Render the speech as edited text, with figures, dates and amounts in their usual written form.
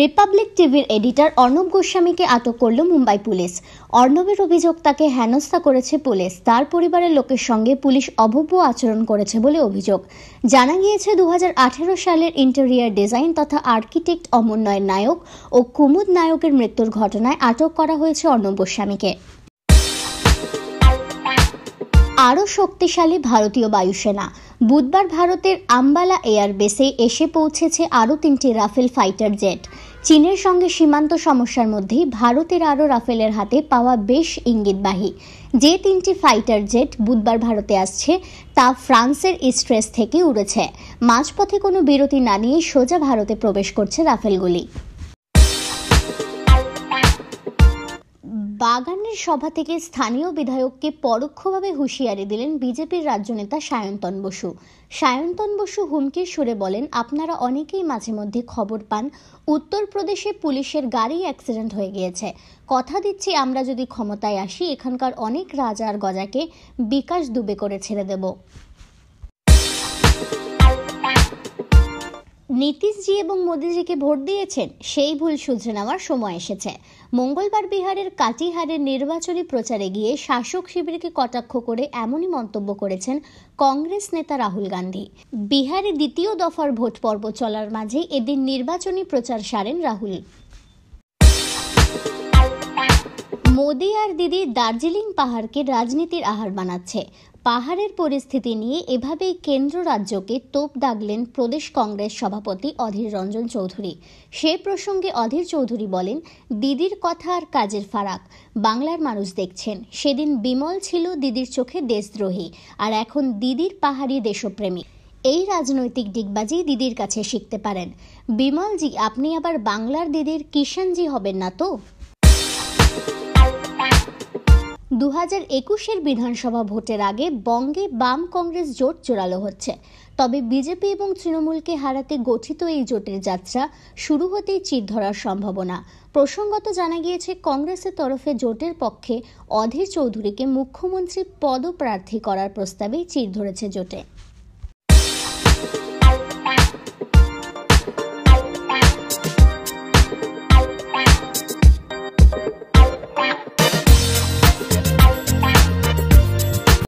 Republic টিভির editor Arnab গোস্বামীকে আটক করল মুম্বাই পুলিশ। অর্ণবের অভিযোগ, তাকে হেনস্থা করেছে পুলিশ। তার পরিবারের লোকের সঙ্গে পুলিশ অভব্য আচরণ করেছে বলে অভিযোগ। জানা গিয়েছে 2018 সালের ইন্টেরিয়ার ডিজাইন তথা আর্কিটেক্ট অমরনয় নায়ক ও কুমুদ নায়কের মৃত্যুর ঘটনায় আটক করা হয়েছে অর্ণব গোস্বামীকে। আরও শক্তিশালী ভারতীয় বায়ুসেনা। বুধবার ভারতের আম্বালা এয়ারবেসে এসে পৌঁছেছে আরও 3টি রাফেল ফাইটার জেট। চীনের সঙ্গে সীমান্ত সমস্যার মধ্যেই ভারতের আরও রাফেলের হাতে পাওয়া বেশ ইঙ্গিতবাহী। যে 3টি ফাইটার জেট বুধবার ভারতে আসছে তা ফ্রান্সের ইস্ট্রেস থেকে উড়েছে। মাঝপথে কোনো বিরতি না নিয়ে সোজা ভারতে প্রবেশ করছে রাফেলগুলি। বাগানের সভা থেকে স্থানীয় বিধায়ককে পরোক্ষভাবে হুঁশিয়ারি দিলেন বিজেপির রাজ্য নেতা সায়ন্তন বসু। সায়ন্তন বসু হুমকির সুরে বলেন, আপনারা অনেকেই মাঝে মধ্যে খবর পান উত্তরপ্রদেশে পুলিশের গাড়ি অ্যাক্সিডেন্ট হয়ে গিয়েছে। কথা দিচ্ছি, আমরা যদি ক্ষমতায় আসি এখানকার অনেক রাজা আর গজাকে বিকাশ দুবে করে ছেড়ে দেব। নীতিশজি এবং মোদিজিকে ভোট দিয়েছেন, সেই ভুল শুধরে নেওয়ার সময় এসেছে। মঙ্গলবার বিহারের কাটিহারের নির্বাচনী প্রচারে গিয়ে শাসক শিবিরকে কটাক্ষ করে এমনই মন্তব্য করেছেন কংগ্রেস নেতা রাহুল গান্ধী। বিহারে দ্বিতীয় দফার ভোট পর্ব চলার মাঝে এদিন নির্বাচনী প্রচার সারেন রাহুল। মোদি আর দিদি দার্জিলিং পাহাড়কে রাজনীতির আহার বানাচ্ছে। পাহাড়ের পরিস্থিতি নিয়ে এভাবেই কেন্দ্র রাজ্যকে তোপ দাগলেন প্রদেশ কংগ্রেস সভাপতি অধীর রঞ্জন চৌধুরী। সে প্রসঙ্গে অধীর চৌধুরী বলেন, দিদির কথা আর কাজের ফারাক বাংলার মানুষ দেখছেন। সেদিন বিমল ছিল দিদির চোখে দেশদ্রোহী, আর এখন দিদির পাহাড়ি দেশপ্রেমী। এই রাজনৈতিক ডিগবাজি দিদির কাছে শিখতে পারেন। বিমলজি, আপনি আবার বাংলার দিদির কিষাণজি হবেন না তো? 2021 বিধানসভা ভোটের আগে বঙ্গে বাম কংগ্রেস জোট জোরালো হচ্ছে। তবে বিজেপি এবং তৃণমূলকে হারাতে গঠিত এই জোটের যাত্রা শুরু হতেই চির ধরার সম্ভাবনা। প্রসঙ্গত জানা গিয়েছে, কংগ্রেসের তরফে জোটের পক্ষে অধীর চৌধুরীকে মুখ্যমন্ত্রী পদপ্রার্থী করার প্রস্তাবেই চির ধরেছে জোটে।